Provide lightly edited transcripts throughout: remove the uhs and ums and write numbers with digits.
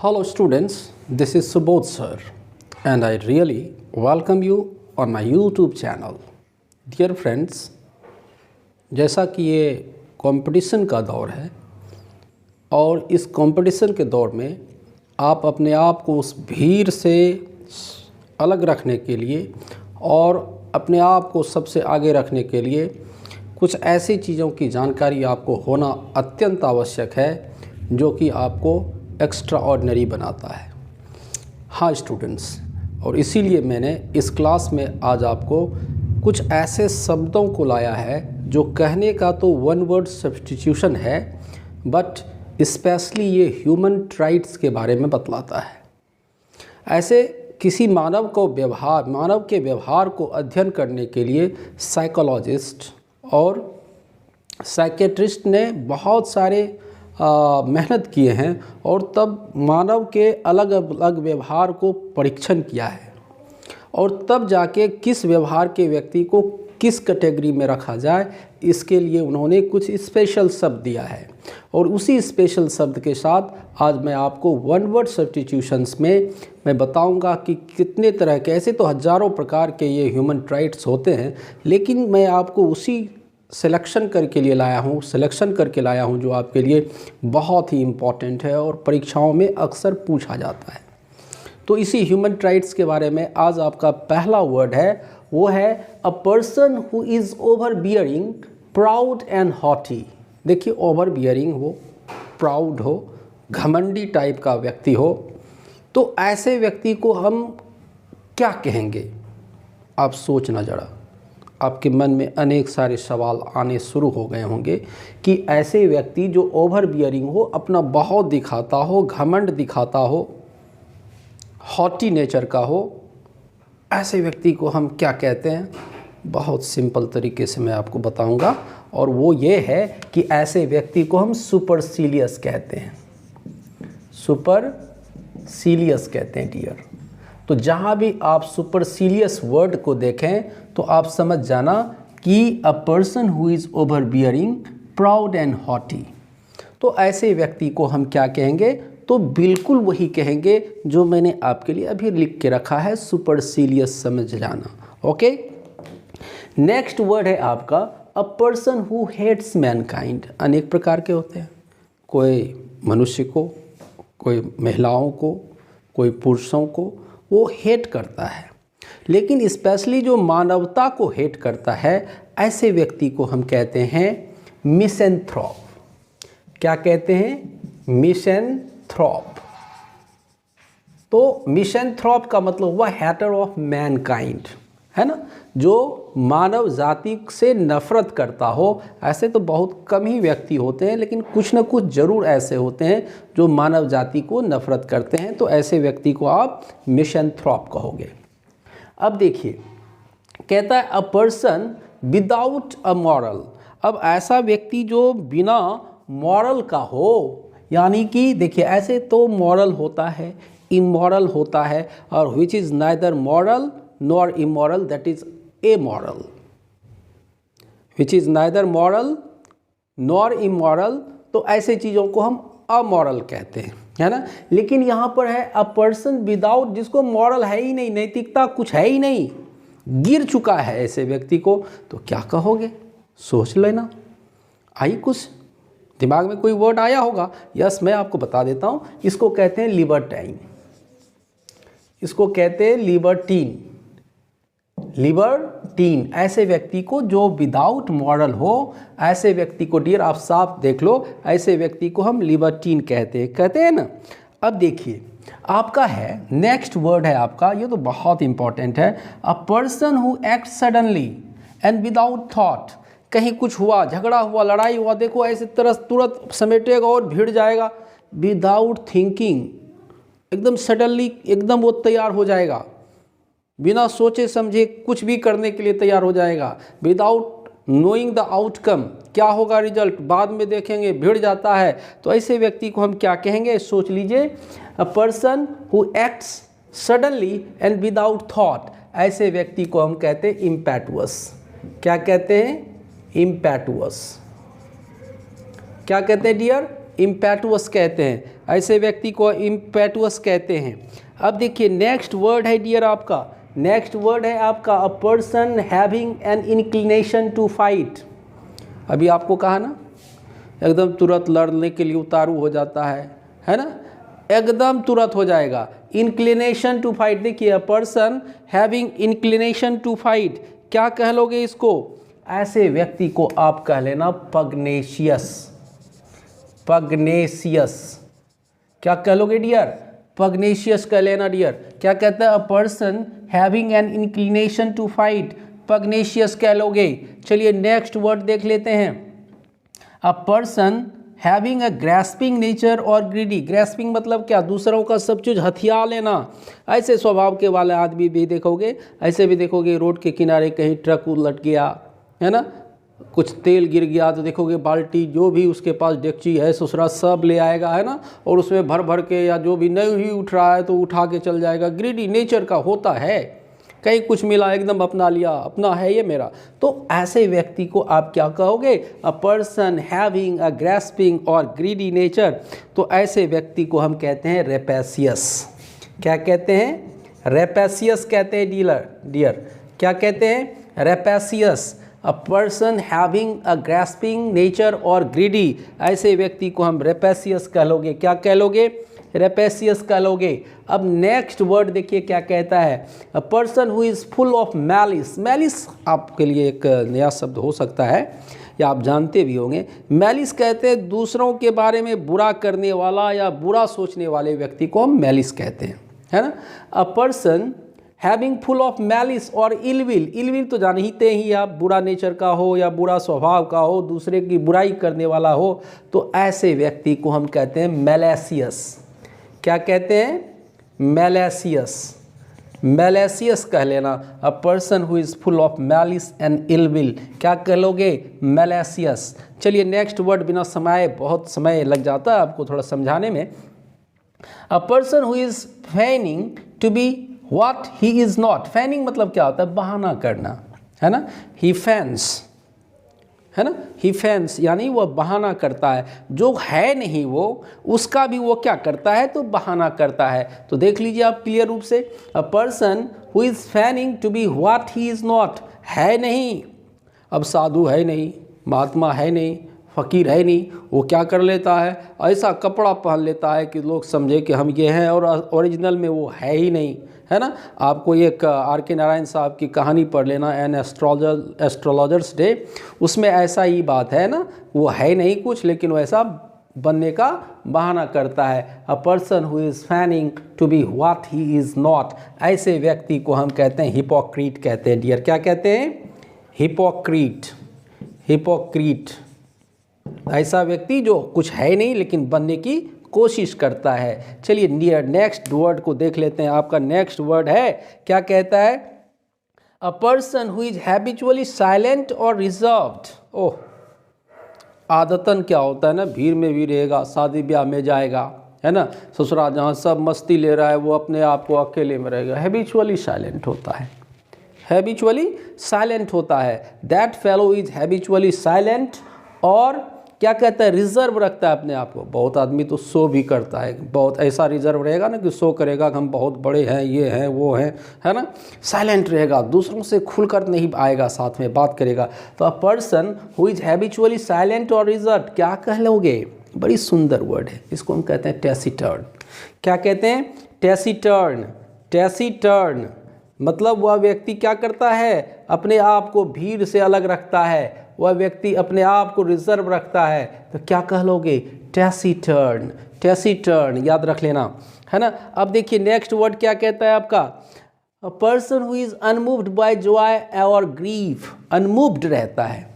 Hello students, this is Subodh sir and I really welcome you on my YouTube channel. Dear friends, जैसा कि ये competition का दौर है और इस कंपटीशन के दौर में आप अपने आप को उस भीड़ से अलग रखने के लिए और अपने आप को सबसे आगे रखने के लिए कुछ ऐसी चीज़ों की जानकारी आपको होना अत्यंत आवश्यक है जो कि आपको एक्स्ट्रा ऑर्डिनरी बनाता है। हाँ स्टूडेंट्स, और इसीलिए मैंने इस क्लास में आज आपको कुछ ऐसे शब्दों को लाया है जो कहने का तो वन वर्ड सब्स्टिट्यूशन है, बट स्पेशली ये ह्यूमन राइट्स के बारे में बतलाता है। ऐसे किसी मानव के व्यवहार को अध्ययन करने के लिए साइकोलॉजिस्ट और साइकेट्रिस्ट ने बहुत सारे मेहनत किए हैं और तब मानव के अलग अलग व्यवहार को परीक्षण किया है और तब जाके किस व्यवहार के व्यक्ति को किस कैटेगरी में रखा जाए, इसके लिए उन्होंने कुछ स्पेशल शब्द दिया है। और उसी स्पेशल शब्द के साथ आज मैं आपको वन वर्ड सब्स्टिट्यूशंस में मैं बताऊंगा कि कितने तरह के, ऐसे तो हज़ारों प्रकार के ये ह्यूमन राइट्स होते हैं, लेकिन मैं आपको उसी सिलेक्शन करके लाया हूँ जो आपके लिए बहुत ही इम्पॉर्टेंट है और परीक्षाओं में अक्सर पूछा जाता है। तो इसी ह्यूमन राइट्स के बारे में आज आपका पहला वर्ड है, वो है a person who is overbearing, proud and haughty. देखिए, ओवर बियरिंग हो, प्राउड हो, घमंडी टाइप का व्यक्ति हो, तो ऐसे व्यक्ति को हम क्या कहेंगे? आप सोचना जरा, आपके मन में अनेक सारे सवाल आने शुरू हो गए होंगे कि ऐसे व्यक्ति जो ओवर बियरिंग हो, अपना बहुत दिखाता हो, घमंड दिखाता हो, हॉटी नेचर का हो, ऐसे व्यक्ति को हम क्या कहते हैं? बहुत सिंपल तरीके से मैं आपको बताऊंगा, और वो ये है कि ऐसे व्यक्ति को हम सुपरसीलियस कहते हैं। सुपरसीलियस कहते हैं डियर। तो जहाँ भी आप सुपरसीलियस वर्ड को देखें तो आप समझ जाना कि a person who is overbearing, proud and haughty. तो ऐसे व्यक्ति को हम क्या कहेंगे? तो बिल्कुल वही कहेंगे जो मैंने आपके लिए अभी लिख के रखा है, सुपरसीलियस समझ जाना। ओके, नेक्स्ट वर्ड है आपका a person who hates mankind. अनेक प्रकार के होते हैं, कोई मनुष्य को, कोई महिलाओं को, कोई पुरुषों को वो हेट करता है, लेकिन स्पेशली जो मानवता को हेट करता है, ऐसे व्यक्ति को हम कहते हैं मिसेंथ्रोप। क्या कहते हैं? मिसेंथ्रोप। तो मिसेंथ्रोप का मतलब हुआ हैटर ऑफ मैनकाइंड, है ना, जो मानव जाति से नफरत करता हो। ऐसे तो बहुत कम ही व्यक्ति होते हैं, लेकिन कुछ न कुछ ज़रूर ऐसे होते हैं जो मानव जाति को नफरत करते हैं, तो ऐसे व्यक्ति को आप मिसेंथ्रोप कहोगे। अब देखिए, कहता है a person without a moral. अब ऐसा व्यक्ति जो बिना मॉरल का हो, यानी कि देखिए, ऐसे तो मॉरल होता है, इमॉरल होता है, और which is neither moral nor immoral, that is amoral, which is neither moral nor immoral। तो ऐसे चीज़ों को हम अमॉरल कहते हैं, है ना। लेकिन यहाँ पर है अ पर्सन विदाउट, जिसको मॉरल है ही नहीं, नैतिकता कुछ है ही नहीं, गिर चुका है ऐसे व्यक्ति को, तो क्या कहोगे? सोच लेना। आई कुछ दिमाग में कोई वर्ड आया होगा? यस, मैं आपको बता देता हूँ। इसको कहते हैं लिबर्टाइन, इसको कहते हैं लिबर्टीन। लिबर्टीन, ऐसे व्यक्ति को जो विदाउट मॉरल हो, ऐसे व्यक्ति को डियर आप साफ देख लो, ऐसे व्यक्ति को हम लिबर्टीन कहते हैं ना। अब देखिए, आपका है नेक्स्ट वर्ड है आपका, ये तो बहुत इंपॉर्टेंट है, a person who act suddenly and without thought. कहीं कुछ हुआ, झगड़ा हुआ, लड़ाई हुआ, देखो ऐसे तरह तुरंत समेटेगा और भिड़ जाएगा, विदाउट थिंकिंग, एकदम सडनली एकदम वो तैयार हो जाएगा, बिना सोचे समझे कुछ भी करने के लिए तैयार हो जाएगा, विदाउट नोइंग द आउटकम, क्या होगा रिजल्ट बाद में देखेंगे, भिड़ जाता है। तो ऐसे व्यक्ति को हम क्या कहेंगे? सोच लीजिए, अ person who acts suddenly and without thought. ऐसे व्यक्ति को हम कहते हैं इम्पैटुअस। क्या कहते हैं? इम्पैटुअस। क्या कहते हैं डियर? इम्पैटुअस कहते हैं, ऐसे व्यक्ति को इम्पैटुअस कहते हैं। अब देखिए नेक्स्ट वर्ड है डियर आपका, नेक्स्ट वर्ड है आपका a person having an inclination to fight. अभी आपको कहा ना एकदम तुरंत लड़ने के लिए उतारू हो जाता है ना, एकदम तुरंत हो जाएगा। इंक्लिनेशन टू फाइट, देखिए a person having inclination to fight, क्या कह लोगे इसको? ऐसे व्यक्ति को आप कह लेना पग्नेशियस। पग्नेशियस क्या कह लोगे डियर? पग्नेशियस कह लेना डियर। क्या कहता है? A person having an inclination to fight, pugnacious कह लोगे। चलिए नेक्स्ट वर्ड देख लेते हैं, a person having a grasping nature और ग्रीडी। ग्रैस्पिंग मतलब क्या? दूसरों का सब चीज़ हथिया लेना। ऐसे स्वभाव के वाले आदमी भी देखोगे, ऐसे भी देखोगे रोड के किनारे कहीं ट्रक उलट गया है ना, कुछ तेल गिर गया तो देखोगे बाल्टी जो भी उसके पास डेगची है ससुरा सब ले आएगा है ना, और उसमें भर भर के, या जो भी नहीं ही उठ रहा है तो उठा के चल जाएगा। ग्रीडी नेचर का होता है, कहीं कुछ मिला एकदम अपना लिया, अपना है ये मेरा। तो ऐसे व्यक्ति को आप क्या कहोगे? अ पर्सन हैविंग अ ग्रैस्पिंग और ग्रीडी नेचर। तो ऐसे व्यक्ति को हम कहते हैं रेपेशियस। क्या कहते हैं? रेपेशियस कहते हैं डियर। क्या कहते हैं? Rapacious. A person having a grasping nature और ग्रीडी, ऐसे व्यक्ति को हम रेपेशियस कह लोगे। क्या कह लोगे? रेपेशियस कह लोगे। अब नेक्स्ट वर्ड देखिए क्या कहता है, a person who is full of malice. Malice आपके लिए एक नया शब्द हो सकता है या आप जानते भी होंगे। मैलिस कहते हैं दूसरों के बारे में बुरा करने वाला या बुरा सोचने वाले व्यक्ति को हम मैलिस कहते हैं, है ना। अ person having full of malice और इलविल। इलविल तो जानते ही आप, बुरा नेचर का हो या बुरा स्वभाव का हो, दूसरे की बुराई करने वाला हो, तो ऐसे व्यक्ति को हम कहते हैं मैलेशियस। क्या कहते हैं? मैलेशियस। मैलेशियस कह लेना, अ person who is full of malice and ill will. क्या कह लोगे? मैलेशियस। चलिए नेक्स्ट वर्ड, बिना समय, बहुत समय लग जाता है आपको थोड़ा समझाने में। A person who is feigning to be what he is not. Feigning मतलब क्या होता है? बहाना करना, है ना। ही फैंस, है ना, ही फैंस यानी वह बहाना करता है, जो है नहीं वो उसका भी वो क्या करता है? तो बहाना करता है। तो देख लीजिए आप क्लियर रूप से, a person who is feigning to be what he is not, है नहीं। अब साधु है नहीं, महात्मा है नहीं, फ़कीर है नहीं, वो क्या कर लेता है? ऐसा कपड़ा पहन लेता है कि लोग समझे कि हम ये हैं, और ओरिजिनल में वो है ही नहीं, है ना। आपको एक आर के नारायण साहब की कहानी पढ़ लेना, एन एस्ट्रोलॉजर्स डे, उसमें ऐसा ही बात है ना, वो है नहीं कुछ, लेकिन वो ऐसा बनने का बहाना करता है। A person who is feigning to be what he is not, ऐसे व्यक्ति को हम कहते हैं हिपोक्रीट कहते हैं डियर। क्या कहते हैं? हिपोक्रीट। हिपोक्रीट ऐसा व्यक्ति जो कुछ है नहीं लेकिन बनने की कोशिश करता है। चलिए नियर नेक्स्ट वर्ड को देख लेते हैं। आपका नेक्स्ट वर्ड है, क्या कहता है? A person who is habitually silent और रिजर्व्ड। ओह, आदतन क्या होता है ना, भीड़ में भी रहेगा, शादी ब्याह में जाएगा, है ना, ससुराल जहाँ सब मस्ती ले रहा है वो अपने आप को अकेले में रहेगा। हैबिचुअली साइलेंट होता है, हैबिचुअली साइलेंट होता है। That fellow is habitually silent और क्या कहता है? रिजर्व रखता है अपने आप को। बहुत आदमी तो शो भी करता है, बहुत ऐसा रिजर्व रहेगा ना कि शो करेगा कि हम बहुत बड़े हैं, ये हैं वो हैं, है ना। साइलेंट रहेगा, दूसरों से खुलकर नहीं आएगा, साथ में बात करेगा। तो अ person who is habitually silent और रिजर्व, क्या कह लोगे? बड़ी सुंदर वर्ड है, इसको हम कहते हैं टैसिटर्न। क्या कहते हैं? टैसिटर्न। टैसिटर्न मतलब वह व्यक्ति क्या करता है? अपने आप को भीड़ से अलग रखता है, वह व्यक्ति अपने आप को रिजर्व रखता है। तो क्या कह लोगे? टैसिटर्न। टैसिटर्न याद रख लेना, है ना। अब देखिए नेक्स्ट वर्ड क्या कहता है आपका? A person who is unmoved by joy और ग्रीफ। अनमूव्ड रहता है,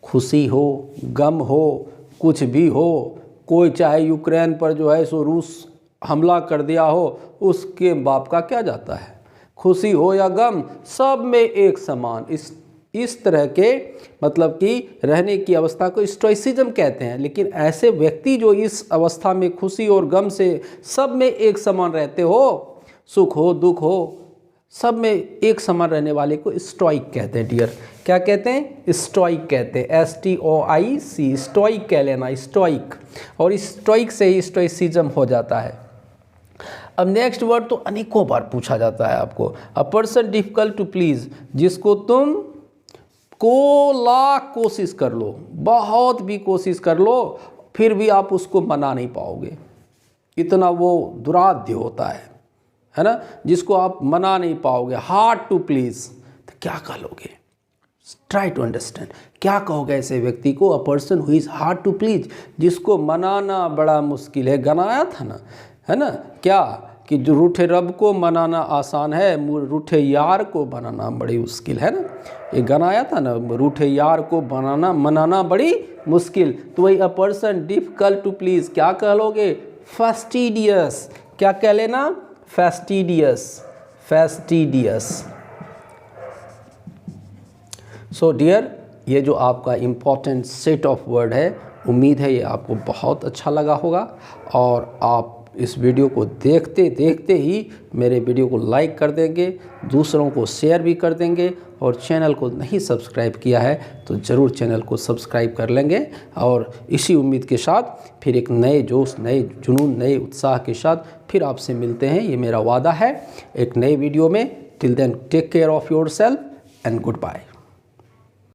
खुशी हो, गम हो, कुछ भी हो, कोई चाहे यूक्रेन पर जो है सो रूस हमला कर दिया हो, उसके बाप का क्या जाता है? खुशी हो या गम, सब में एक समान। इस तरह के मतलब कि रहने की अवस्था को स्टोइसिज्म कहते हैं। लेकिन ऐसे व्यक्ति जो इस अवस्था में खुशी और गम से सब में एक समान रहते हो, सुख हो दुख हो, सब में एक समान रहने वाले को स्टोइक कहते हैं डियर। क्या कहते हैं? स्टोइक कहते हैं, STOIC, स्टोइक कह लेना, स्टोइक। और स्टोइक से ही स्टोइसिज्म हो जाता है। अब नेक्स्ट वर्ड तो अनेकों बार पूछा जाता है आपको, a person difficult to please, जिसको तुम को लाख कोशिश कर लो, बहुत भी कोशिश कर लो, फिर भी आप उसको मना नहीं पाओगे, इतना वो दुराध्य होता है ना, जिसको आप मना नहीं पाओगे, हार्ड टू प्लीज़। तो क्या कहोगे? ट्राई टू अंडरस्टैंड, क्या कहोगे ऐसे व्यक्ति को? A person who is hard to please, जिसको मनाना बड़ा मुश्किल है। गनाया था ना, है ना, क्या कि जो रूठे रब को मनाना आसान है, रूठे यार को बनाना बड़ी मुश्किल है ना। ये गनाया था ना, रूठे यार को मनाना बड़ी मुश्किल। तो वही a person difficult to please, क्या कह लोगे? फैस्टिडियस। क्या कह लेना? फैस्टिडियस, फैस्टिडियस। सो डियर, ये जो आपका इम्पॉर्टेंट सेट ऑफ वर्ड है, उम्मीद है ये आपको बहुत अच्छा लगा होगा और आप इस वीडियो को देखते देखते ही मेरे वीडियो को लाइक कर देंगे, दूसरों को शेयर भी कर देंगे, और चैनल को नहीं सब्सक्राइब किया है तो ज़रूर चैनल को सब्सक्राइब कर लेंगे। और इसी उम्मीद के साथ फिर एक नए जोश, नए जुनून, नए उत्साह के साथ फिर आपसे मिलते हैं, ये मेरा वादा है एक नए वीडियो में। Till then take care of yourself and good bye.